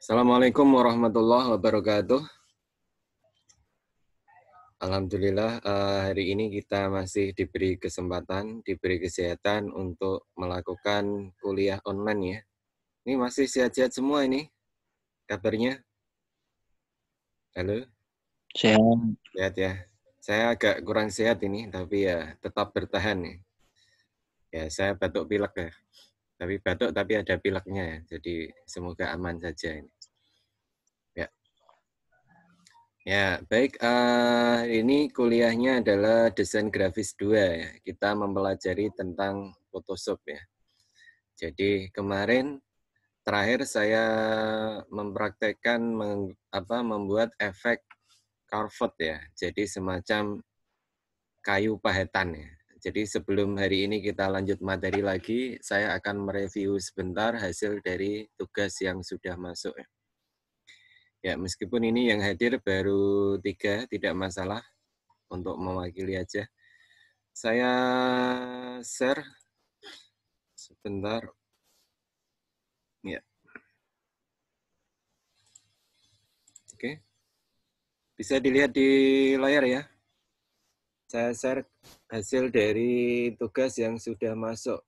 Assalamualaikum warahmatullahi wabarakatuh. Alhamdulillah hari ini kita masih diberi kesempatan, diberi kesehatan untuk melakukan kuliah online ya. Ini masih sehat-sehat semua ini kabarnya. Halo, Sehat. sehat ya. Saya agak kurang sehat ini, tapi ya tetap bertahan nih. Ya saya batuk pilek ya. Tapi batuk tapi ada pileknya ya. Jadi semoga aman saja ini. Ya. Ya, baik. Ini kuliahnya adalah desain grafis 2 ya. Kita mempelajari tentang Photoshop ya. Jadi kemarin terakhir saya mempraktekkan membuat efek carved ya. Jadi semacam kayu pahetan ya. Jadi sebelum hari ini kita lanjut materi lagi, saya akan mereview sebentar hasil dari tugas yang sudah masuk ya. Ya, meskipun ini yang hadir baru 3, tidak masalah untuk mewakili aja. Saya share sebentar. Ya. Oke. Bisa dilihat di layar ya. Saya share hasil dari tugas yang sudah masuk.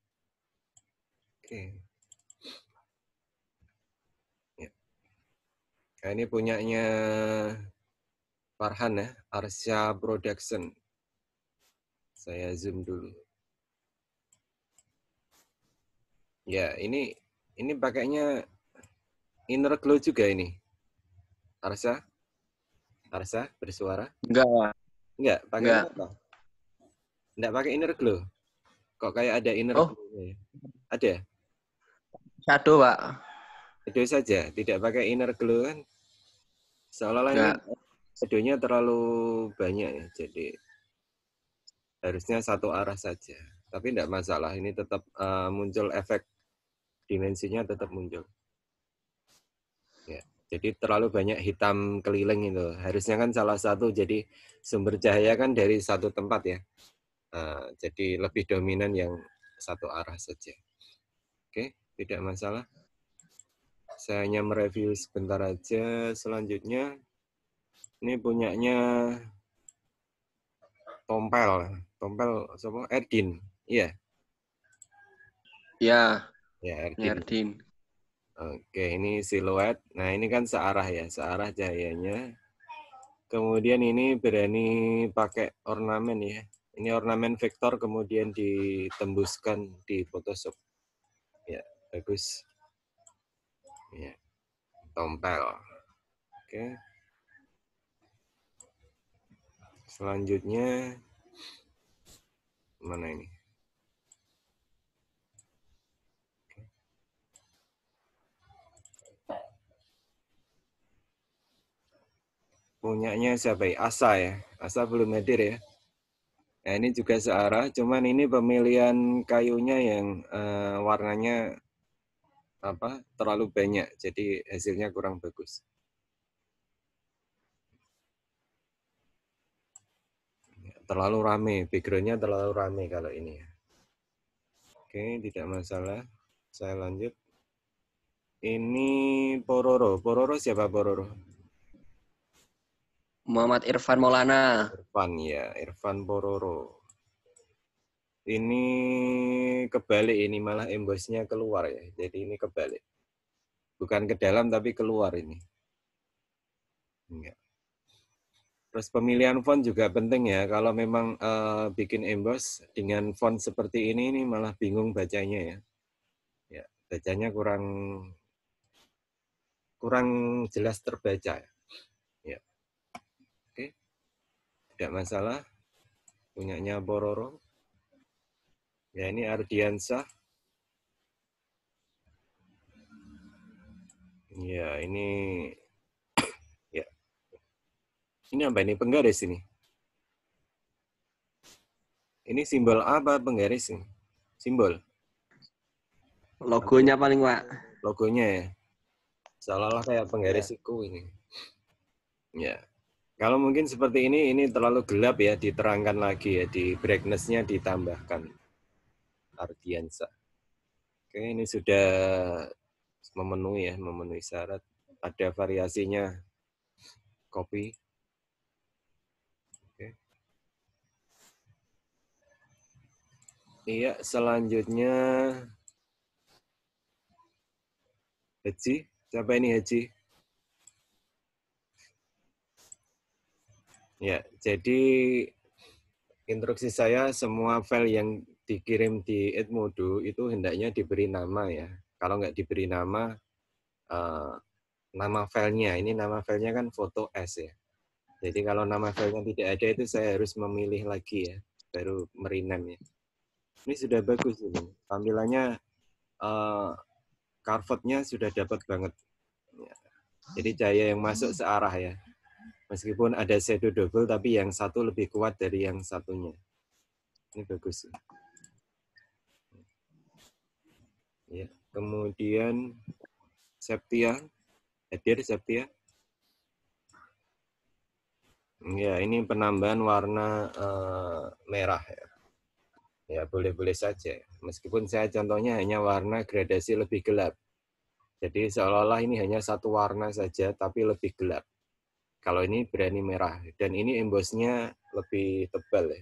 Oke. Ya. Nah, ini punyanya Farhan ya, Arsya Production. Saya zoom dulu. Ya, ini pakainya inner glow juga ini. Arsya? Arsya bersuara? Enggak. Enggak, pakainya Enggak. apa? Enggak pakai inner glow. Kok kayak ada inner Oh, glow-nya? Ada? shadow, Pak. Itu saja, tidak pakai inner glow kan? Seolah-olah ini Enggak. shadownya terlalu banyak ya, jadi harusnya satu arah saja. Tapi tidak masalah, ini tetap muncul efek dimensinya tetap muncul. Ya, jadi terlalu banyak hitam keliling itu. Harusnya kan salah satu, jadi sumber cahaya kan dari satu tempat ya. Jadi lebih dominan yang satu arah saja. Oke, tidak masalah. Saya hanya mereview sebentar aja. Selanjutnya, ini punyanya Tompel siapa? Erdin. Iya. Ya, Ya, Erdin. Nyardin. Oke, ini siluet. Nah, ini kan searah ya, searah cahayanya. Kemudian ini berani pakai ornamen ya. Ini ornamen vektor kemudian ditembuskan di Photoshop. Ya, bagus. Ya, Tompel. Oke. Selanjutnya mana ini? Punyanya siapa ya? Asa ya. Asa belum hadir ya. Nah, ini juga searah, cuman ini pemilihan kayunya yang warnanya terlalu banyak, jadi hasilnya kurang bagus. Terlalu rame, backgroundnya terlalu rame kalau ini. Oke, tidak masalah. Saya lanjut. Ini Pororo. Pororo siapa Pororo? Muhammad Irfan Maulana. Irfan ya, Irfan Pororo. Ini kebalik, ini malah embossnya keluar ya. Jadi ini kebalik. Bukan ke dalam tapi keluar ini. Enggak. Terus pemilihan font juga penting ya. Kalau memang bikin emboss dengan font seperti ini malah bingung bacanya ya. Ya, bacanya kurang jelas terbaca. Ya. Oke. Tidak masalah. Punyanya Pororo. Ya, ini Ardiansah. Ya, ini ya. Ini apa ini? Penggaris ini. Ini simbol apa penggaris ini? Simbol. Logonya paling, Pak. Logonya ya. Seolah-olah kayak penggaris siku ini. Ya. Kalau mungkin seperti ini terlalu gelap ya, diterangkan lagi ya, di brightness-nya ditambahkan. Ardiansa. Oke, ini sudah memenuhi syarat. ada variasinya kopi. Oke. Iya, selanjutnya Haji. Siapa ini Haji? Ya, jadi instruksi saya semua file yang dikirim di Edmodo itu hendaknya diberi nama ya. Kalau nggak diberi nama, nama filenya. Ini nama filenya kan foto S ya. Jadi kalau nama filenya tidak ada itu saya harus memilih lagi ya, baru merename ya. Ini sudah bagus ini. Tampilannya carpet-nya sudah dapat banget. Jadi cahaya yang masuk searah ya. Meskipun ada shadow double, tapi yang satu lebih kuat dari yang satunya. Ini bagus. Ya. Kemudian Septia, hadir Septia. Ya, ini penambahan warna merah ya. Ya, boleh-boleh saja. Meskipun saya contohnya hanya warna gradasi lebih gelap. Jadi seolah-olah ini hanya satu warna saja, tapi lebih gelap. Kalau ini berani merah. Dan ini embossnya lebih tebal ya.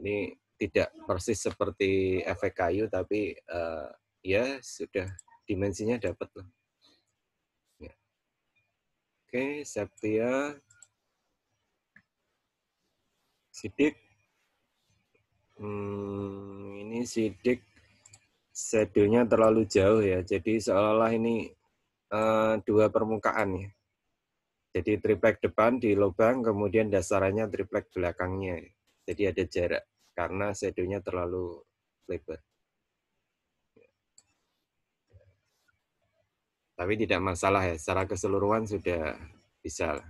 Ini tidak persis seperti efek kayu, tapi ya sudah dimensinya dapat lah. Ya. Oke, Septia. Sidik. Ini sidik shadow-nya terlalu jauh ya. Jadi seolah-olah ini dua permukaan ya. Jadi triplek depan di lubang, kemudian dasarannya triplek belakangnya. Jadi ada jarak karena shadow-nya terlalu lebar. Tapi tidak masalah ya, secara keseluruhan sudah bisa.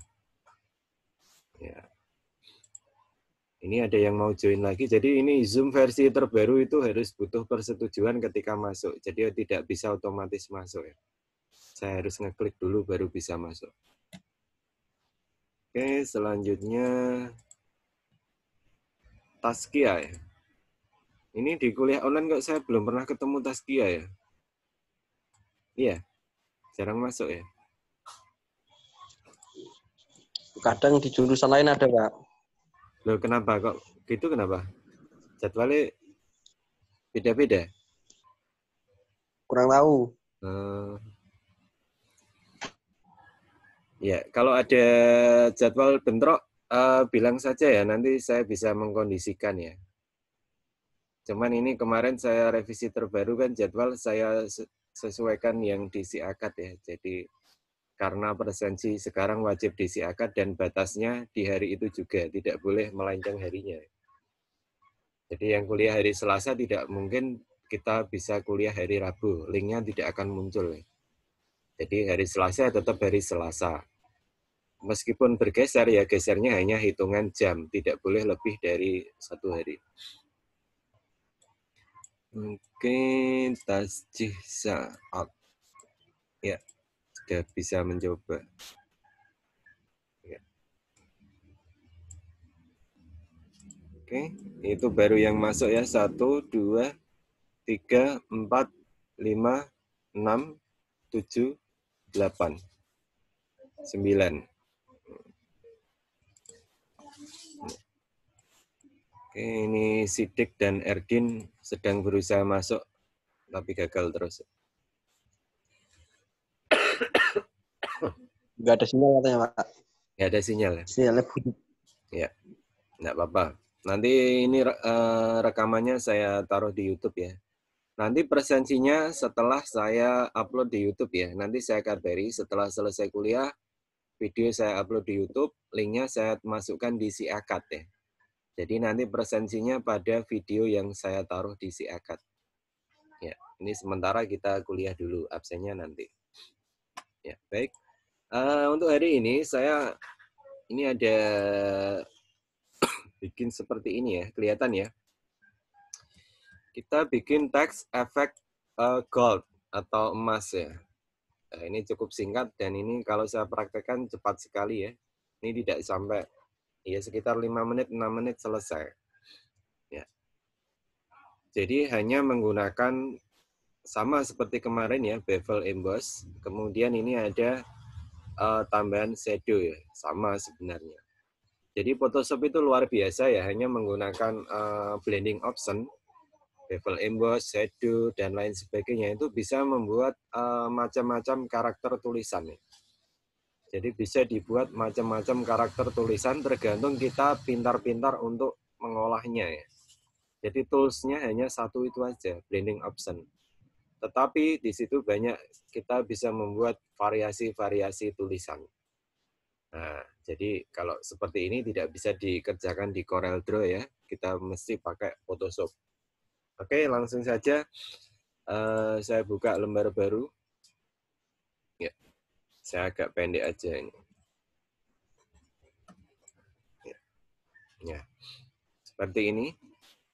Ya. Ini ada yang mau join lagi, jadi ini Zoom versi terbaru itu harus butuh persetujuan ketika masuk. Jadi tidak bisa otomatis masuk ya. Saya harus ngeklik dulu baru bisa masuk. Oke, selanjutnya Taskia ya. Ini di kuliah online kok saya belum pernah ketemu Taskia ya. Iya, jarang masuk ya. Kadang di jurusan lain ada, Pak. Loh kenapa kok gitu kenapa? Jadwalnya beda-beda? Kurang tahu. Ya, kalau ada jadwal bentrok, bilang saja ya, nanti saya bisa mengkondisikan ya. Cuman ini kemarin saya revisi terbaru kan jadwal saya sesuaikan yang diisi akad ya. Jadi karena presensi sekarang wajib diisi akad dan batasnya di hari itu juga, tidak boleh melenceng harinya. Jadi yang kuliah hari Selasa tidak mungkin kita bisa kuliah hari Rabu, linknya tidak akan muncul. Jadi hari Selasa tetap hari Selasa. Meskipun bergeser ya gesernya hanya hitungan jam, tidak boleh lebih dari 1 hari. Mungkin tasjih saat. Ya, sudah bisa mencoba. Ya. Oke, itu baru yang masuk ya. 1, 2, 3, 4, 5, 6, 7, 8, 9. Oke, ini Sidik dan Erdin sedang berusaha masuk, tapi gagal terus. Nggak ada sinyal katanya, Pak. Nggak ada sinyal ya? Sinyalnya buruk. Ya, nggak apa-apa. Nanti ini rekamannya saya taruh di YouTube ya. Nanti presensinya setelah saya upload di YouTube ya. Nanti saya kabari setelah selesai kuliah, video saya upload di YouTube, linknya saya masukkan di si akad ya. Jadi nanti presensinya pada video yang saya taruh di si akad. Ya, ini sementara kita kuliah dulu, absennya nanti. Ya, baik. Untuk hari ini saya ini ada bikin seperti ini ya, kelihatan ya. Kita bikin teks efek gold atau emas ya. Nah, ini cukup singkat dan ini kalau saya praktekkan cepat sekali ya. Ini tidak sampai ya sekitar 5 menit, 6 menit selesai. Ya. Jadi hanya menggunakan sama seperti kemarin ya, bevel emboss. Kemudian ini ada tambahan shadow ya, sama sebenarnya. Jadi Photoshop itu luar biasa ya, hanya menggunakan blending option, bevel emboss, shadow, dan lain sebagainya, itu bisa membuat macam-macam karakter tulisan ya. Jadi bisa dibuat macam-macam karakter tulisan tergantung kita pintar-pintar untuk mengolahnya ya. Jadi toolsnya hanya satu itu aja, blending option. Tetapi di situ banyak kita bisa membuat variasi-variasi tulisan. Nah, jadi kalau seperti ini tidak bisa dikerjakan di Corel Draw ya, kita mesti pakai Photoshop. Oke, langsung saja saya buka lembar baru. Ya, saya agak pendek aja ini. Ya, seperti ini.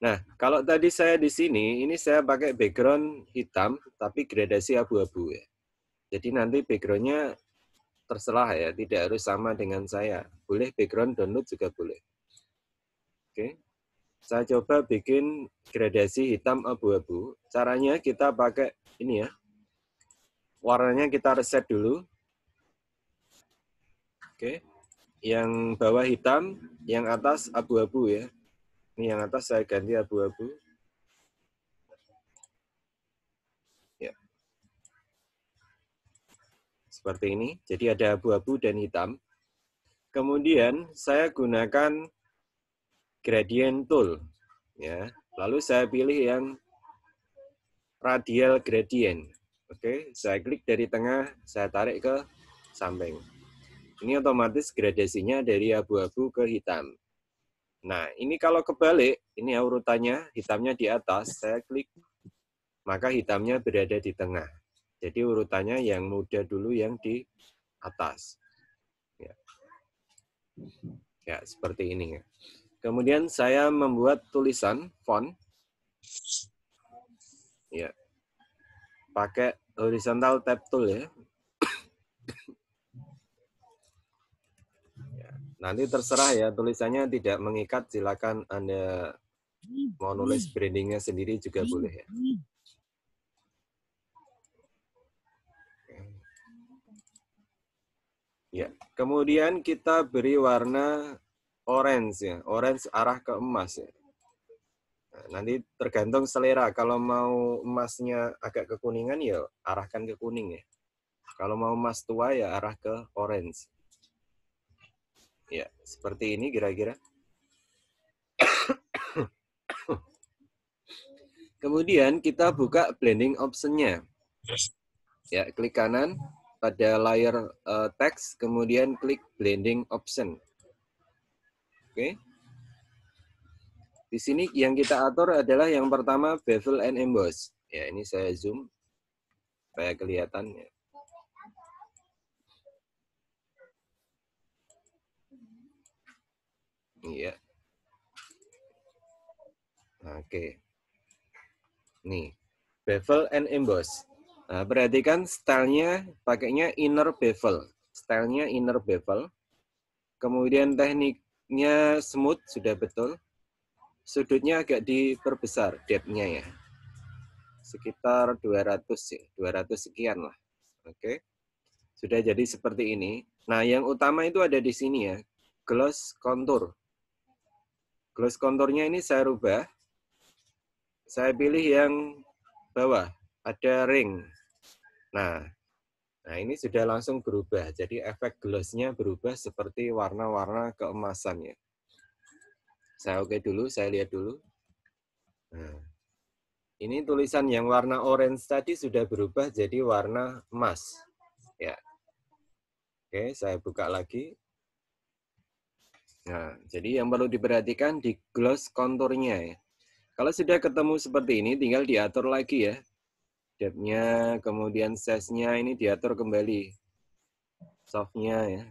Nah, kalau tadi saya di sini, ini saya pakai background hitam, tapi gradasi abu-abu ya. Jadi nanti backgroundnya terserah ya, tidak harus sama dengan saya. Boleh background download juga boleh. Oke, saya coba bikin gradasi hitam abu-abu. Caranya kita pakai ini ya, warnanya kita reset dulu. Oke, yang bawah hitam, yang atas abu-abu ya. Ini yang atas saya ganti abu-abu. Ya. Seperti ini. Jadi ada abu-abu dan hitam. Kemudian saya gunakan gradient tool. Ya. Lalu saya pilih yang radial gradient. Oke, saya klik dari tengah, saya tarik ke samping. Ini otomatis gradasinya dari abu-abu ke hitam. Nah, ini kalau kebalik, ini urutannya, hitamnya di atas, saya klik, maka hitamnya berada di tengah. Jadi urutannya yang muda dulu yang di atas. Ya, ya seperti ini. Kemudian saya membuat tulisan, font, ya, pakai horizontal tab tool ya. Nanti terserah ya, tulisannya tidak mengikat, silakan Anda mau nulis brandingnya sendiri juga boleh ya. Ya, kemudian kita beri warna orange ya, orange arah ke emas ya. Nah, nanti tergantung selera, kalau mau emasnya agak kekuningan ya arahkan ke kuning ya. Kalau mau emas tua ya arah ke orange. Ya, seperti ini kira-kira. Kemudian kita buka blending option-nya. Ya, klik kanan pada layer teks, kemudian klik blending option. Oke. Di sini yang kita atur adalah yang pertama bevel and emboss. Ya, ini saya zoom supaya kelihatan ya. Iya. Oke. Nih, bevel and emboss. Nah, perhatikan stylenya pakainya inner bevel. Stylenya inner bevel. Kemudian tekniknya smooth, sudah betul. Sudutnya agak diperbesar, depth-nya ya. Sekitar 200 ya, 200 sekian lah. Oke. Sudah jadi seperti ini. Nah, yang utama itu ada di sini ya. Gloss contour. Gloss contournya ini saya rubah. Saya pilih yang bawah, ada ring. Nah, ini sudah langsung berubah. Jadi efek glossnya berubah seperti warna-warna keemasan ya. Saya oke dulu, saya lihat dulu. Nah, ini tulisan yang warna orange tadi sudah berubah jadi warna emas. Ya. Oke, saya buka lagi. Nah, jadi yang perlu diperhatikan di gloss konturnya ya. Kalau sudah ketemu seperti ini, tinggal diatur lagi ya. Depth-nya, kemudian size-nya ini diatur kembali. Soft-nya ya.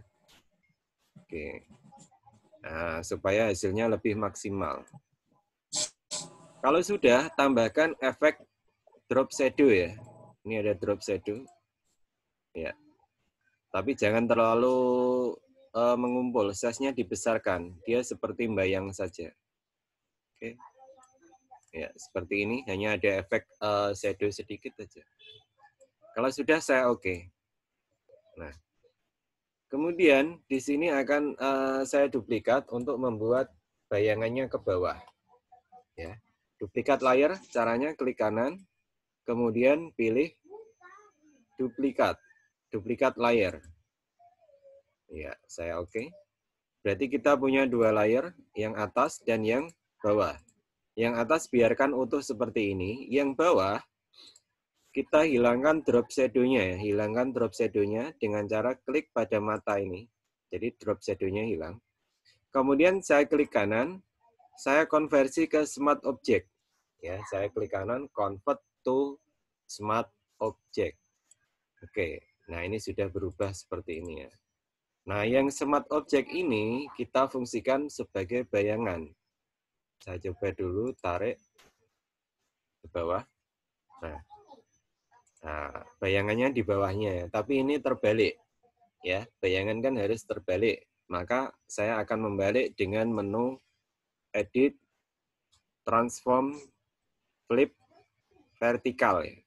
Oke. Nah, supaya hasilnya lebih maksimal. Kalau sudah, tambahkan efek drop shadow ya. Ini ada drop shadow. Ya. Tapi jangan terlalu mengumpul, size-nya dibesarkan. Dia seperti bayang saja. Oke. Ya, seperti ini, hanya ada efek shadow sedikit saja. Kalau sudah, saya oke. Nah, kemudian di sini akan saya duplikat untuk membuat bayangannya ke bawah. Ya, duplikat layar, caranya klik kanan, kemudian pilih duplikat layar. Ya, saya oke. Berarti kita punya dua layar, yang atas dan yang bawah. Yang atas biarkan utuh seperti ini. Yang bawah, kita hilangkan drop shadow-nya ya. Hilangkan drop shadow-nya dengan cara klik pada mata ini. Jadi drop shadow-nya hilang. Kemudian saya klik kanan, saya konversi ke smart object. Ya, saya klik kanan, convert to smart object. Oke, nah ini sudah berubah seperti ini ya. Nah, yang smart object ini kita fungsikan sebagai bayangan. Saya coba dulu tarik ke bawah. Nah, bayangannya di bawahnya ya. Tapi ini terbalik. Ya, bayangan kan harus terbalik. Maka saya akan membalik dengan menu edit, transform, flip, vertikal ya.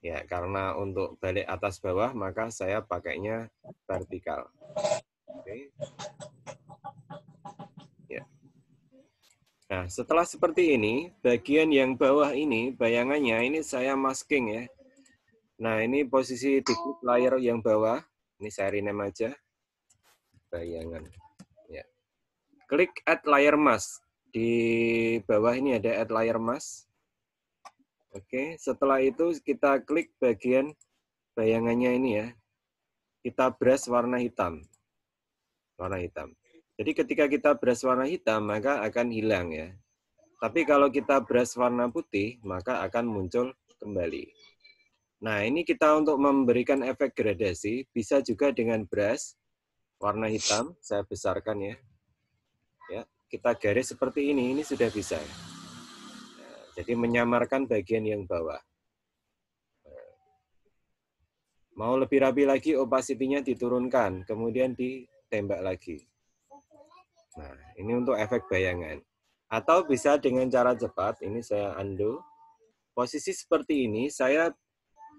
Ya, karena untuk balik atas bawah maka saya pakainya vertikal. Oke. Ya. Nah, setelah seperti ini, bagian yang bawah ini, bayangannya ini saya masking ya. Nah, ini posisi di layar yang bawah. Ini saya rename aja. Bayangan. Ya. Klik add layer mask. Di bawah ini ada add layer mask. Oke, setelah itu kita klik bagian bayangannya ini ya. Kita brush warna hitam. Warna hitam. Jadi ketika kita brush warna hitam, maka akan hilang ya. Tapi kalau kita brush warna putih, maka akan muncul kembali. Nah, ini kita untuk memberikan efek gradasi, bisa juga dengan brush warna hitam, saya besarkan ya. Ya, kita garis seperti ini sudah bisa. Nah, jadi menyamarkan bagian yang bawah. Mau lebih rapi lagi, opacity-nya diturunkan, kemudian ditembak lagi. Nah, ini untuk efek bayangan. Atau bisa dengan cara cepat, ini saya undo. Posisi seperti ini, saya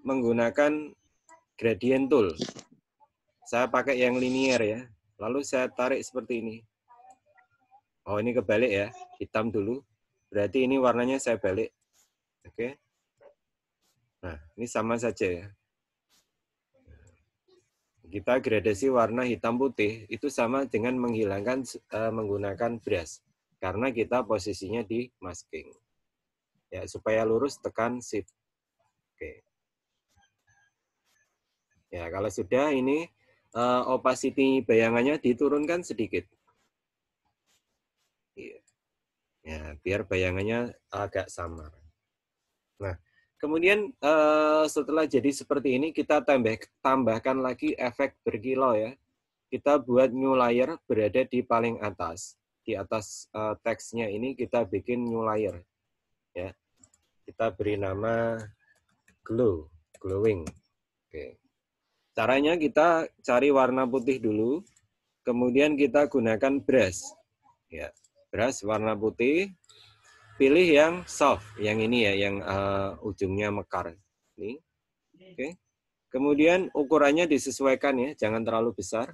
menggunakan gradient tool. Saya pakai yang linear ya. Lalu saya tarik seperti ini. Oh, ini kebalik ya. Hitam dulu. Berarti ini warnanya saya balik. Oke. Nah, ini sama saja ya. Kita gradasi warna hitam putih itu sama dengan menghilangkan menggunakan brush. Karena kita posisinya di masking. Ya, supaya lurus tekan shift. Oke. Ya, kalau sudah ini opacity bayangannya diturunkan sedikit. Ya, biar bayangannya agak samar. Nah, kemudian setelah jadi seperti ini, kita tambahkan lagi efek berkilau ya. Kita buat new layer berada di paling atas. Di atas teksnya ini kita bikin new layer. Ya. Kita beri nama glow, glowing. Oke. Caranya kita cari warna putih dulu, kemudian kita gunakan brush. Ya, brush warna putih. Pilih yang soft, yang ini ya, yang ujungnya mekar. Ini. Oke. Kemudian ukurannya disesuaikan ya, jangan terlalu besar.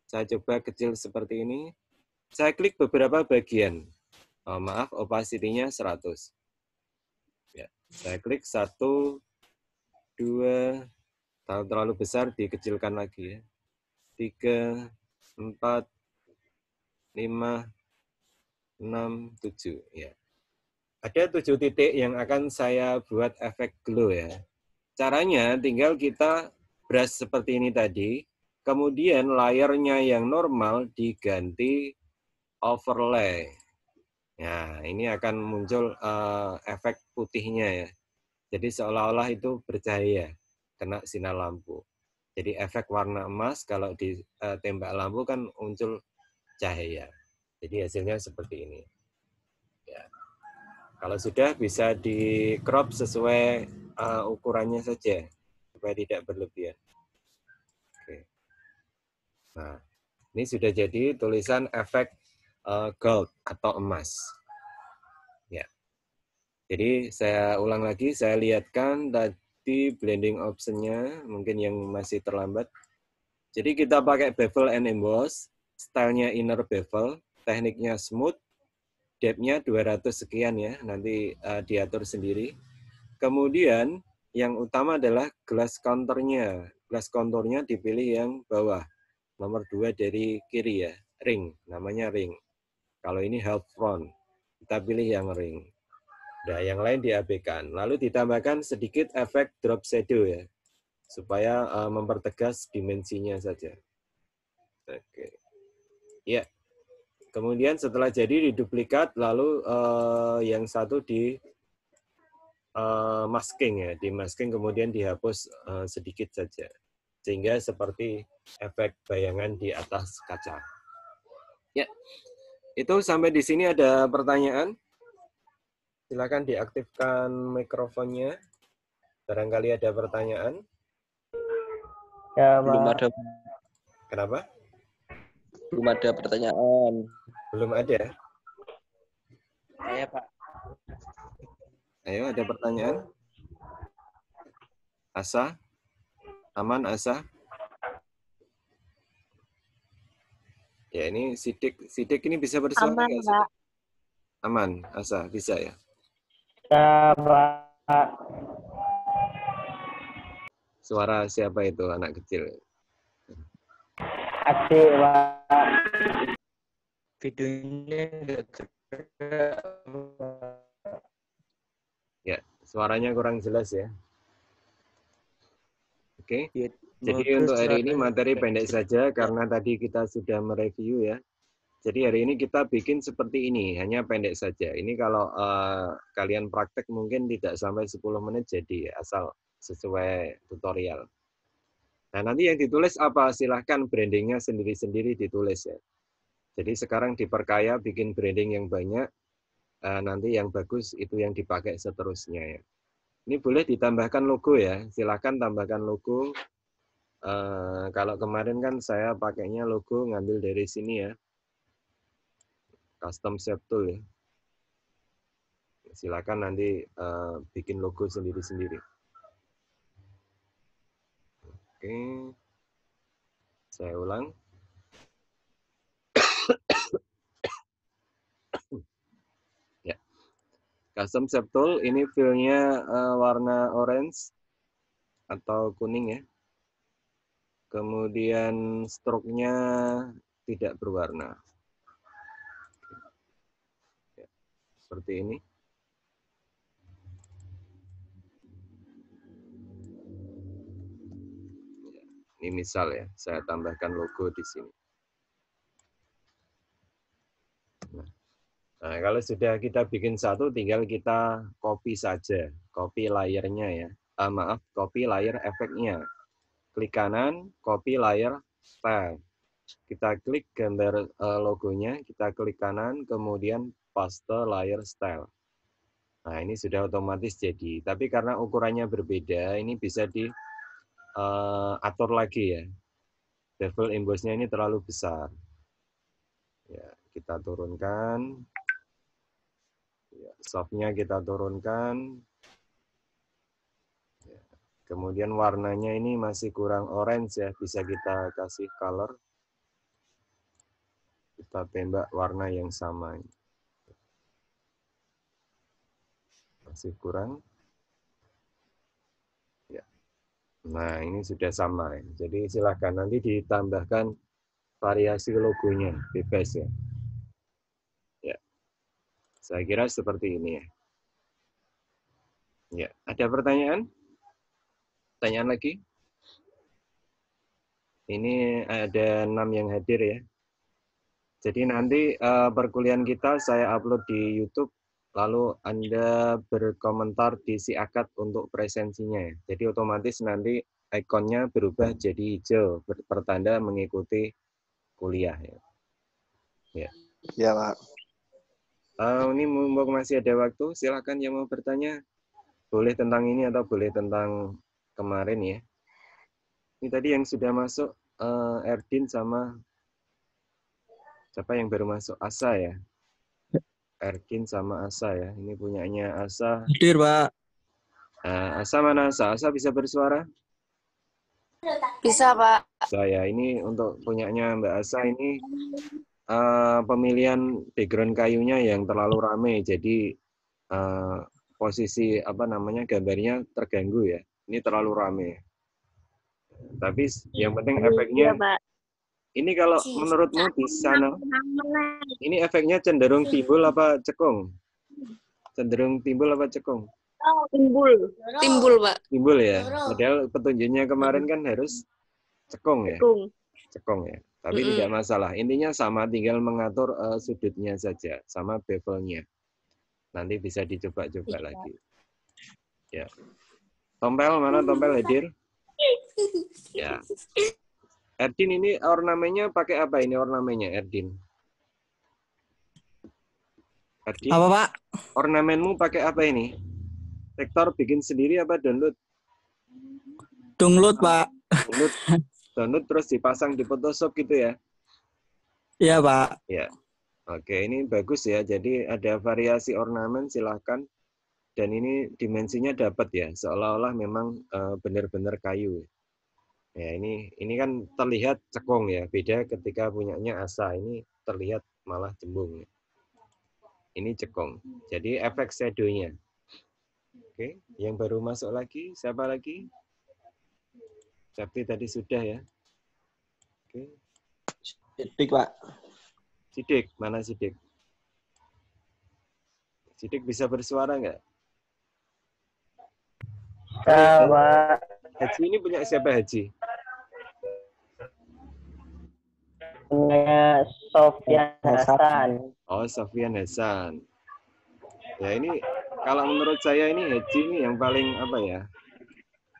Saya coba kecil seperti ini. Saya klik beberapa bagian. Oh, maaf, opacity-nya 100. Ya, saya klik 1, 2, terlalu besar dikecilkan lagi ya. 3, 4, 5, 6, 7. Ya. Ada 7 titik yang akan saya buat efek glow ya. Caranya tinggal kita brush seperti ini tadi, kemudian layarnya yang normal diganti overlay. Nah, ini akan muncul efek putihnya ya. Jadi seolah-olah itu bercahaya, kena sinar lampu. Jadi efek warna emas kalau ditembak lampu kan muncul cahaya. Jadi hasilnya seperti ini. Ya. Kalau sudah bisa di crop sesuai ukurannya saja supaya tidak berlebihan. Oke. Nah, ini sudah jadi tulisan efek gold atau emas. Ya. Jadi saya ulang lagi, saya lihatkan tadi blending option-nya, mungkin yang masih terlambat. Jadi kita pakai bevel and emboss, stylenya inner bevel, tekniknya smooth, depth-nya 200 sekian ya, nanti diatur sendiri. Kemudian yang utama adalah glass counter-nya. Glass counter-nya dipilih yang bawah, nomor 2 dari kiri ya, ring, namanya ring. Kalau ini half front, kita pilih yang ring. Nah, yang lain diabaikan. Lalu ditambahkan sedikit efek drop shadow ya, supaya mempertegas dimensinya saja. Oke. Ya. Kemudian setelah jadi diduplikat, lalu yang satu di masking ya, di masking kemudian dihapus sedikit saja, sehingga seperti efek bayangan di atas kaca. Ya, itu sampai di sini ada pertanyaan. Silakan diaktifkan mikrofonnya. Barangkali ada pertanyaan. Ya, Belum Pak. ada, Kenapa? belum ada pertanyaan. Belum ada. Saya Pak. Ayo, ada pertanyaan? Asa? Aman, Asa? Ya, ini Sidik ini bisa bersuara Aman, nggak, Pak. Sidik? Aman, Asa, bisa ya? Ya, Pak. Suara siapa itu, anak kecil? Adik, Pak. Videonya nggak gerak. Ya, suaranya kurang jelas ya. Oke. Ya, Jadi modus untuk hari ini suaranya materi nggak pendek jelas. saja karena tadi kita sudah mereview ya. Jadi hari ini kita bikin seperti ini, hanya pendek saja. Ini kalau kalian praktek mungkin tidak sampai 10 menit jadi asal sesuai tutorial. Nah, nanti yang ditulis apa? Silahkan brandingnya sendiri-sendiri ditulis ya. Jadi sekarang diperkaya bikin branding yang banyak, nanti yang bagus itu yang dipakai seterusnya ya. Ini boleh ditambahkan logo ya, silahkan tambahkan logo. Kalau kemarin kan saya pakainya logo ngambil dari sini ya, custom shape tool ya. Silakan nanti bikin logo sendiri-sendiri. Oke, saya ulang. Ya, custom shape tool ini fill-nya warna orange atau kuning ya. Kemudian stroke-nya tidak berwarna. Ya, seperti ini. Ini misal ya, saya tambahkan logo di sini. Nah, kalau sudah kita bikin satu, tinggal kita copy saja, copy layernya ya. Maaf, copy layer efeknya. Klik kanan, copy layer style. Kita klik gambar logonya, kita klik kanan, kemudian paste layer style. Nah, ini sudah otomatis jadi. Tapi karena ukurannya berbeda, ini bisa diatur lagi ya. Bevel embossnya ini terlalu besar. Ya, kita turunkan. Ya, softnya kita turunkan. Ya. Kemudian warnanya ini masih kurang orange ya, bisa kita kasih color. Kita tembak warna yang sama. Masih kurang. Ya. Nah, ini sudah sama ya. Jadi silakan nanti ditambahkan variasi logonya, bebas ya. Ya. Saya kira seperti ini ya. Ya, ada pertanyaan? Pertanyaan lagi? Ini ada 6 yang hadir ya. Jadi nanti perkuliahan kita saya upload di YouTube, lalu Anda berkomentar di si akad untuk presensinya ya. Jadi otomatis nanti ikonnya berubah jadi hijau, pertanda mengikuti kuliah ya. Ya. Ya Pak. Ini mumpung masih ada waktu, silakan yang mau bertanya. Boleh tentang ini atau boleh tentang kemarin ya. Ini tadi yang sudah masuk Erdin sama siapa yang baru masuk? Asa ya. Erdin sama Asa ya. Ini punyanya Asa. Hadir, Pak. Asa mana Asa? Asa bisa bersuara? Bisa, Pak. Saya ini untuk punyanya Mbak Asa ini pemilihan background kayunya yang terlalu rame. Jadi posisi gambarnya terganggu ya. Ini terlalu rame. Tapi yang penting efeknya. Iya, Pak. Ini kalau menurutmu di sana, ini efeknya cenderung timbul apa cekung? Cenderung timbul apa cekung? Timbul. Timbul, Pak. Timbul ya. Padahal petunjuknya kemarin kan harus cekung ya. Cekung ya. Tapi tidak masalah. Intinya sama, tinggal mengatur sudutnya saja, sama bevelnya. Nanti bisa dicoba-coba lagi. Ya. Tompel mana tompel hadir? Ya. Erdin ini ornamennya pakai apa ini ornamennya Erdin? Erdin? Apa, Pak? Ornamenmu pakai apa ini? Rektor bikin sendiri apa download? Download, Pak. Download terus dipasang di Photoshop gitu ya? Iya, Pak. Ya. Oke, ini bagus ya. Jadi ada variasi ornamen silahkan. Dan ini dimensinya dapat ya. Seolah-olah memang benar-benar kayu. Ya, ini kan terlihat cekung ya. Beda ketika punyanya Asa. Ini terlihat malah cembung. Ini cekung. Jadi efek shadow-nya. Oke, yang baru masuk lagi. Siapa lagi? Capti tadi sudah ya. Oke. Sidik, Pak. Sidik, mana Sidik? Sidik bisa bersuara nggak? Pak. Haji ini punya siapa Haji? Punya Sofyan Hasan. Oh, Sofyan Hasan. Ya ini kalau menurut saya ini Haji ini yang paling apa ya?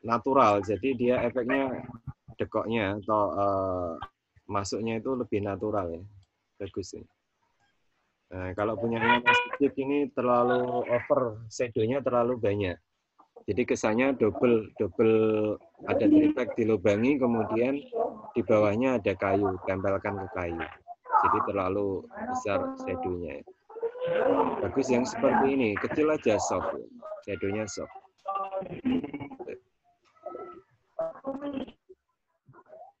Natural. Jadi dia efeknya dekoknya atau masuknya itu lebih natural ya. Bagus ini. Nah, kalau punyanya Mas Sidik ini terlalu over, shadow-nya terlalu banyak. Jadi kesannya double ada triplek dilubangi, kemudian di bawahnya ada kayu, tempelkan ke kayu. Jadi terlalu besar shadow-nya. Bagus yang seperti ini, kecil aja soft, shadow-nya soft.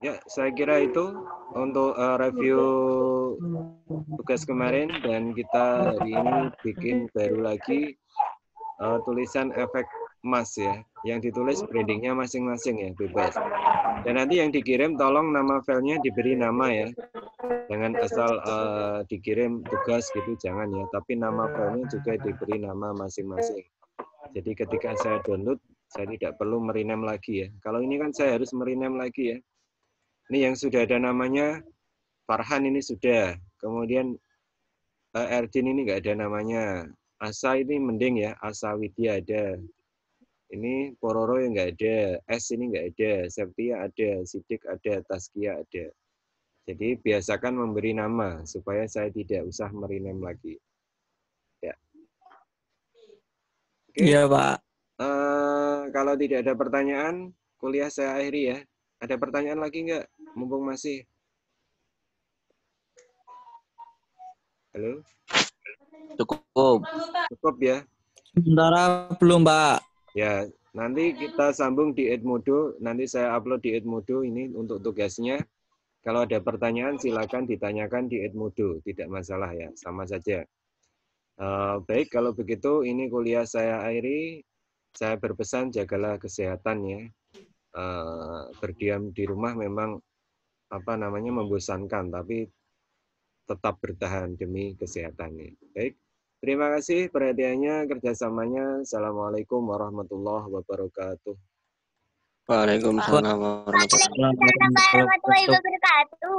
Ya, saya kira itu untuk review tugas kemarin dan kita hari ini bikin baru lagi tulisan efek emas ya, yang ditulis brandingnya masing-masing ya, bebas. Dan nanti yang dikirim tolong nama filenya diberi nama ya, jangan asal dikirim tugas gitu, jangan ya, tapi nama filenya juga diberi nama masing-masing. Jadi ketika saya download, saya tidak perlu merename lagi ya. Kalau ini kan saya harus merename lagi ya. Ini yang sudah ada namanya, Farhan ini sudah, kemudian Erdin ini nggak ada namanya, Asa ini mending ya, Asa Widya ada. Ini Pororo yang nggak ada, S ini nggak ada, Septia ada, Sidik ada, Taskia ada. Jadi biasakan memberi nama supaya saya tidak usah merename lagi. Ya. Oke. Iya, Pak. Kalau tidak ada pertanyaan, kuliah saya akhiri ya. Ada pertanyaan lagi nggak? Mumpung masih. Halo? Cukup. Cukup ya? Sementara belum, Pak. Ya, nanti kita sambung di Edmodo. Nanti saya upload di Edmodo ini untuk tugasnya. Kalau ada pertanyaan silakan ditanyakan di Edmodo. Tidak masalah ya, sama saja. Baik, kalau begitu ini kuliah saya akhiri. Saya berpesan jagalah kesehatan ya. Berdiam di rumah memang membosankan, tapi tetap bertahan demi kesehatannya. Baik. Terima kasih perhatiannya, kerjasamanya. Assalamualaikum warahmatullahi wabarakatuh. Waalaikumsalam warahmatullahi wabarakatuh. Warahmatullahi wabarakatuh.